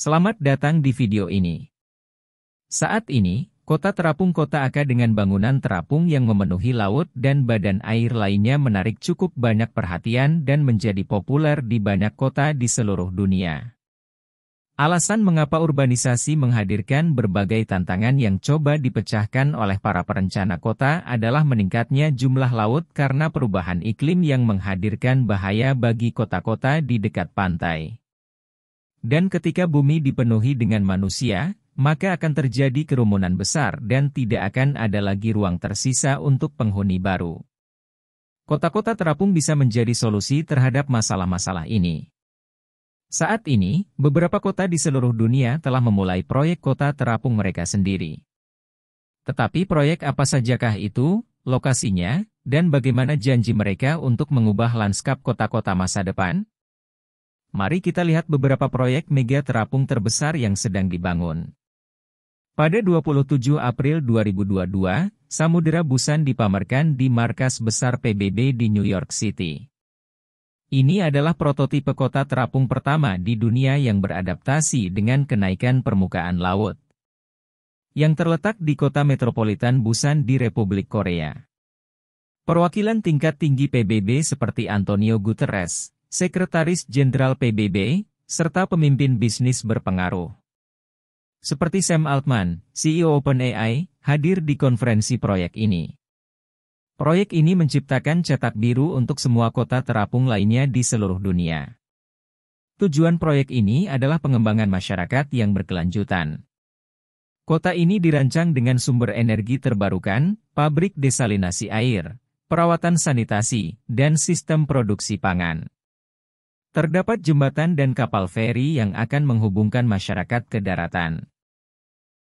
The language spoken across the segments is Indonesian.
Selamat datang di video ini. Saat ini, kota terapung Kota Aka dengan bangunan terapung yang memenuhi laut dan badan air lainnya menarik cukup banyak perhatian dan menjadi populer di banyak kota di seluruh dunia. Alasan mengapa urbanisasi menghadirkan berbagai tantangan yang coba dipecahkan oleh para perencana kota adalah meningkatnya jumlah laut karena perubahan iklim yang menghadirkan bahaya bagi kota-kota di dekat pantai. Dan ketika bumi dipenuhi dengan manusia, maka akan terjadi kerumunan besar dan tidak akan ada lagi ruang tersisa untuk penghuni baru. Kota-kota terapung bisa menjadi solusi terhadap masalah-masalah ini. Saat ini, beberapa kota di seluruh dunia telah memulai proyek kota terapung mereka sendiri. Tetapi proyek apa sajakah itu, lokasinya, dan bagaimana janji mereka untuk mengubah lanskap kota-kota masa depan? Mari kita lihat beberapa proyek mega terapung terbesar yang sedang dibangun. Pada 27 April 2022, Samudera Busan dipamerkan di markas besar PBB di New York City. Ini adalah prototipe kota terapung pertama di dunia yang beradaptasi dengan kenaikan permukaan laut. Yang terletak di kota metropolitan Busan di Republik Korea. Perwakilan tingkat tinggi PBB seperti Antonio Guterres, Sekretaris Jenderal PBB, serta pemimpin bisnis berpengaruh. Seperti Sam Altman, CEO OpenAI, hadir di konferensi proyek ini. Proyek ini menciptakan cetak biru untuk semua kota terapung lainnya di seluruh dunia. Tujuan proyek ini adalah pengembangan masyarakat yang berkelanjutan. Kota ini dirancang dengan sumber energi terbarukan, pabrik desalinasi air, perawatan sanitasi, dan sistem produksi pangan. Terdapat jembatan dan kapal feri yang akan menghubungkan masyarakat ke daratan.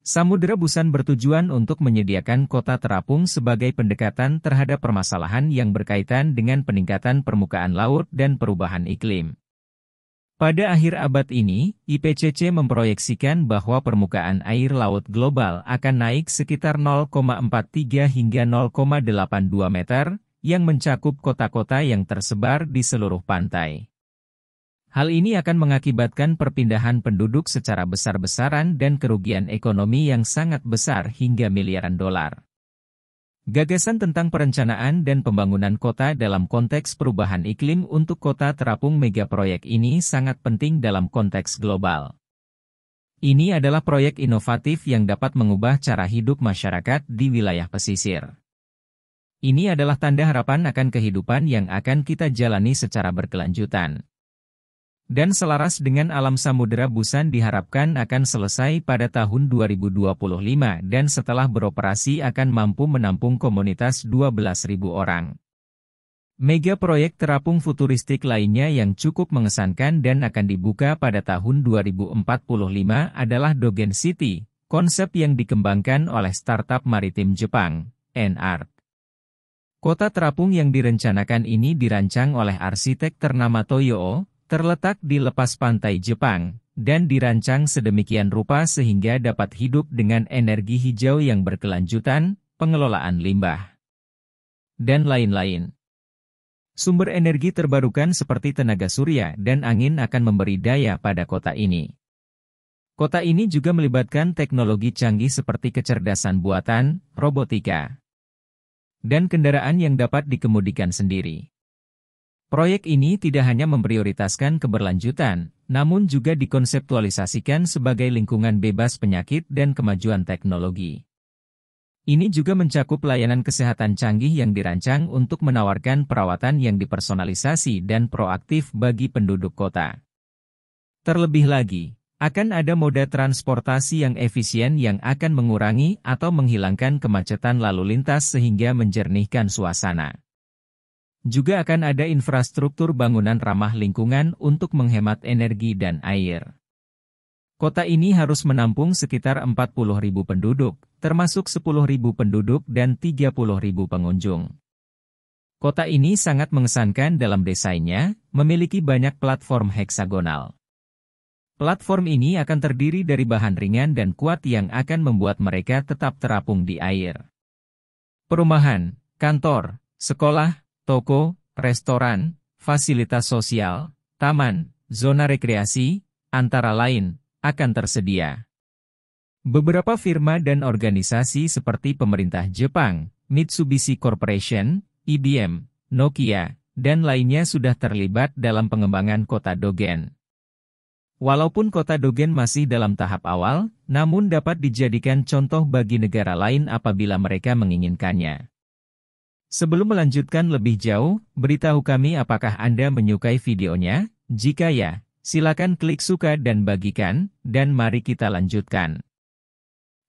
Samudera Busan bertujuan untuk menyediakan kota terapung sebagai pendekatan terhadap permasalahan yang berkaitan dengan peningkatan permukaan laut dan perubahan iklim. Pada akhir abad ini, IPCC memproyeksikan bahwa permukaan air laut global akan naik sekitar 0,43 hingga 0,82 meter, yang mencakup kota-kota yang tersebar di seluruh pantai. Hal ini akan mengakibatkan perpindahan penduduk secara besar-besaran dan kerugian ekonomi yang sangat besar hingga miliaran dolar. Gagasan tentang perencanaan dan pembangunan kota dalam konteks perubahan iklim untuk kota terapung megaproyek ini sangat penting dalam konteks global. Ini adalah proyek inovatif yang dapat mengubah cara hidup masyarakat di wilayah pesisir. Ini adalah tanda harapan akan kehidupan yang akan kita jalani secara berkelanjutan. Dan selaras dengan alam Samudera Busan diharapkan akan selesai pada tahun 2025 dan setelah beroperasi akan mampu menampung komunitas 12.000 orang. Mega proyek terapung futuristik lainnya yang cukup mengesankan dan akan dibuka pada tahun 2045 adalah Dogen City, konsep yang dikembangkan oleh startup maritim Jepang, N-Art. Kota terapung yang direncanakan ini dirancang oleh arsitek ternama Toyo, terletak di lepas pantai Jepang, dan dirancang sedemikian rupa sehingga dapat hidup dengan energi hijau yang berkelanjutan, pengelolaan limbah, dan lain-lain. Sumber energi terbarukan seperti tenaga surya dan angin akan memberi daya pada kota ini. Kota ini juga melibatkan teknologi canggih seperti kecerdasan buatan, robotika, dan kendaraan yang dapat dikemudikan sendiri. Proyek ini tidak hanya memprioritaskan keberlanjutan, namun juga dikonseptualisasikan sebagai lingkungan bebas penyakit dan kemajuan teknologi. Ini juga mencakup layanan kesehatan canggih yang dirancang untuk menawarkan perawatan yang dipersonalisasi dan proaktif bagi penduduk kota. Terlebih lagi, akan ada moda transportasi yang efisien yang akan mengurangi atau menghilangkan kemacetan lalu lintas sehingga menjernihkan suasana. Juga akan ada infrastruktur bangunan ramah lingkungan untuk menghemat energi dan air. Kota ini harus menampung sekitar 40.000 penduduk, termasuk 10.000 penduduk dan 30.000 pengunjung. Kota ini sangat mengesankan dalam desainnya, memiliki banyak platform heksagonal. Platform ini akan terdiri dari bahan ringan dan kuat yang akan membuat mereka tetap terapung di air. Perumahan, kantor, sekolah, toko, restoran, fasilitas sosial, taman, zona rekreasi, antara lain, akan tersedia. Beberapa firma dan organisasi seperti pemerintah Jepang, Mitsubishi Corporation, IBM, Nokia, dan lainnya sudah terlibat dalam pengembangan kota Dogen. Walaupun kota Dogen masih dalam tahap awal, namun dapat dijadikan contoh bagi negara lain apabila mereka menginginkannya. Sebelum melanjutkan lebih jauh, beritahu kami apakah Anda menyukai videonya? Jika ya, silakan klik suka dan bagikan, dan mari kita lanjutkan.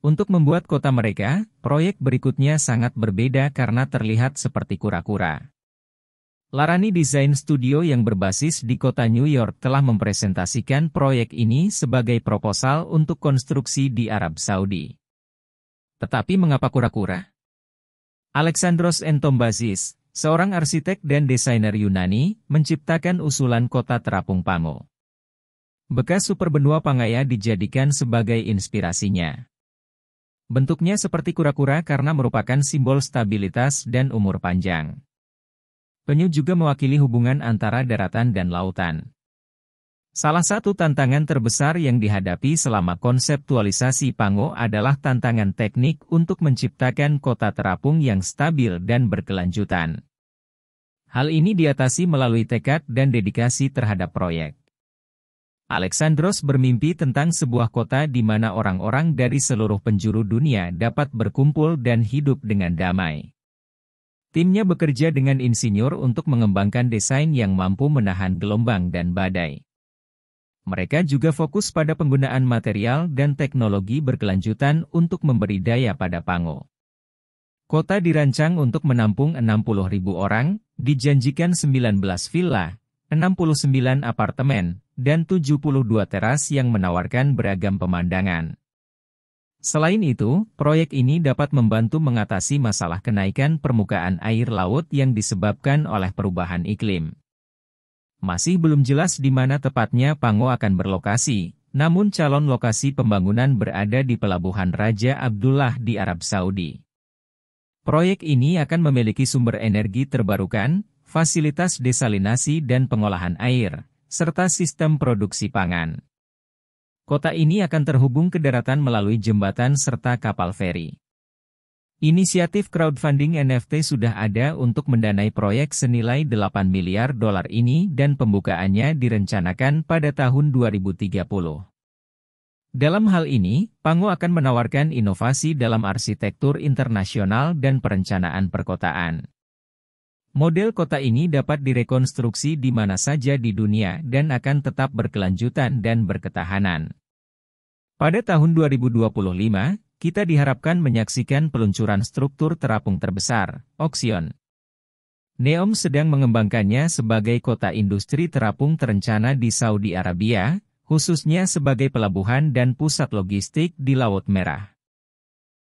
Untuk membuat kota mereka, proyek berikutnya sangat berbeda karena terlihat seperti kura-kura. Larani Design Studio yang berbasis di kota New York telah mempresentasikan proyek ini sebagai proposal untuk konstruksi di Arab Saudi. Tetapi mengapa kura-kura? Alexandros Entombazis, seorang arsitek dan desainer Yunani, menciptakan usulan kota terapung Pango. Bekas superbenua Pangaea dijadikan sebagai inspirasinya. Bentuknya seperti kura-kura karena merupakan simbol stabilitas dan umur panjang. Penyu juga mewakili hubungan antara daratan dan lautan. Salah satu tantangan terbesar yang dihadapi selama konseptualisasi Pango adalah tantangan teknik untuk menciptakan kota terapung yang stabil dan berkelanjutan. Hal ini diatasi melalui tekad dan dedikasi terhadap proyek. Alexandros bermimpi tentang sebuah kota di mana orang-orang dari seluruh penjuru dunia dapat berkumpul dan hidup dengan damai. Timnya bekerja dengan insinyur untuk mengembangkan desain yang mampu menahan gelombang dan badai. Mereka juga fokus pada penggunaan material dan teknologi berkelanjutan untuk memberi daya pada Pango. Kota dirancang untuk menampung 60.000 orang, dijanjikan 19 villa, 69 apartemen, dan 72 teras yang menawarkan beragam pemandangan. Selain itu, proyek ini dapat membantu mengatasi masalah kenaikan permukaan air laut yang disebabkan oleh perubahan iklim. Masih belum jelas di mana tepatnya Pango akan berlokasi, namun calon lokasi pembangunan berada di Pelabuhan Raja Abdullah di Arab Saudi. Proyek ini akan memiliki sumber energi terbarukan, fasilitas desalinasi dan pengolahan air, serta sistem produksi pangan. Kota ini akan terhubung ke daratan melalui jembatan serta kapal feri. Inisiatif crowdfunding NFT sudah ada untuk mendanai proyek senilai 8 miliar dolar ini dan pembukaannya direncanakan pada tahun 2030. Dalam hal ini, Pango akan menawarkan inovasi dalam arsitektur internasional dan perencanaan perkotaan. Model kota ini dapat direkonstruksi di mana saja di dunia dan akan tetap berkelanjutan dan berketahanan. Pada tahun 2025, kita diharapkan menyaksikan peluncuran struktur terapung terbesar, Oxion. NEOM sedang mengembangkannya sebagai kota industri terapung terencana di Saudi Arabia, khususnya sebagai pelabuhan dan pusat logistik di Laut Merah.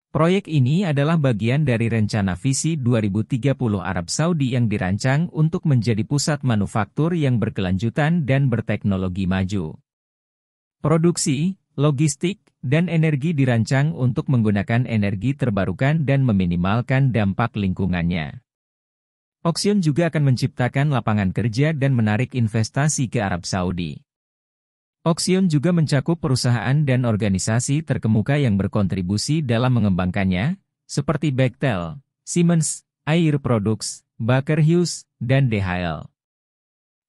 Proyek ini adalah bagian dari rencana visi 2030 Arab Saudi yang dirancang untuk menjadi pusat manufaktur yang berkelanjutan dan berteknologi maju. Produksi, logistik, dan energi dirancang untuk menggunakan energi terbarukan dan meminimalkan dampak lingkungannya. Oxion juga akan menciptakan lapangan kerja dan menarik investasi ke Arab Saudi. Oxion juga mencakup perusahaan dan organisasi terkemuka yang berkontribusi dalam mengembangkannya, seperti Bechtel, Siemens, Air Products, Baker Hughes, dan DHL.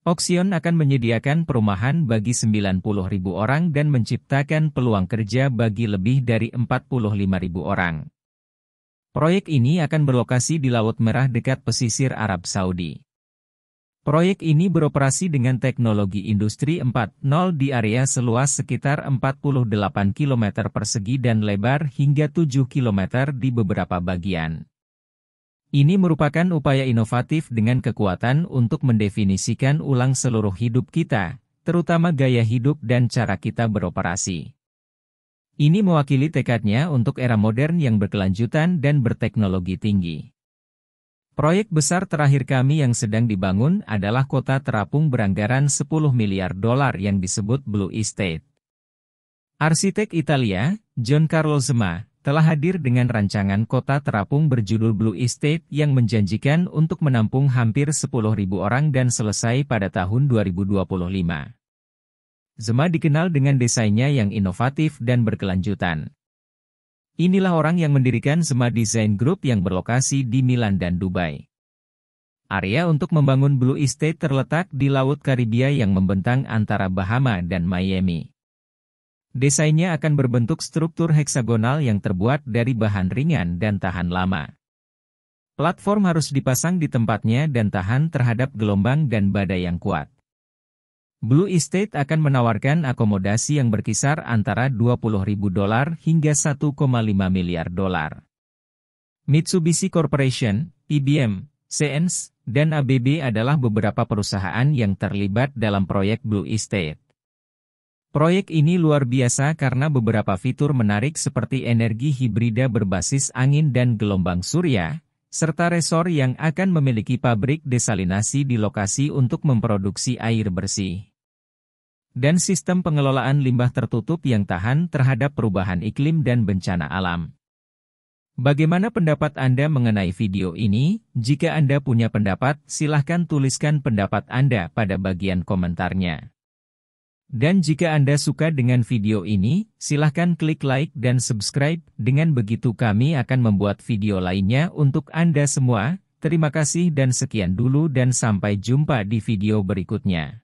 Oxion akan menyediakan perumahan bagi 90.000 orang dan menciptakan peluang kerja bagi lebih dari 45.000 orang. Proyek ini akan berlokasi di Laut Merah dekat pesisir Arab Saudi. Proyek ini beroperasi dengan teknologi Industri 4.0 di area seluas sekitar 48 km persegi dan lebar hingga 7 km di beberapa bagian. Ini merupakan upaya inovatif dengan kekuatan untuk mendefinisikan ulang seluruh hidup kita, terutama gaya hidup dan cara kita beroperasi. Ini mewakili tekadnya untuk era modern yang berkelanjutan dan berteknologi tinggi. Proyek besar terakhir kami yang sedang dibangun adalah kota terapung beranggaran 10 miliar dolar yang disebut Blue Estate. Arsitek Italia, Giancarlo Zema, telah hadir dengan rancangan kota terapung berjudul Blue Estate yang menjanjikan untuk menampung hampir 10.000 orang dan selesai pada tahun 2025. Zema dikenal dengan desainnya yang inovatif dan berkelanjutan. Inilah orang yang mendirikan Zema Design Group yang berlokasi di Milan dan Dubai. Area untuk membangun Blue Estate terletak di Laut Karibia yang membentang antara Bahama dan Miami. Desainnya akan berbentuk struktur heksagonal yang terbuat dari bahan ringan dan tahan lama. Platform harus dipasang di tempatnya dan tahan terhadap gelombang dan badai yang kuat. Blue Estate akan menawarkan akomodasi yang berkisar antara $20.000 hingga $1,5 miliar. Mitsubishi Corporation, IBM, Siemens, dan ABB adalah beberapa perusahaan yang terlibat dalam proyek Blue Estate. Proyek ini luar biasa karena beberapa fitur menarik seperti energi hibrida berbasis angin dan gelombang surya, serta resor yang akan memiliki pabrik desalinasi di lokasi untuk memproduksi air bersih. Dan sistem pengelolaan limbah tertutup yang tahan terhadap perubahan iklim dan bencana alam. Bagaimana pendapat Anda mengenai video ini? Jika Anda punya pendapat, silahkan tuliskan pendapat Anda pada bagian komentarnya. Dan jika Anda suka dengan video ini, silahkan klik like dan subscribe, dengan begitu kami akan membuat video lainnya untuk Anda semua. Terima kasih dan sekian dulu dan sampai jumpa di video berikutnya.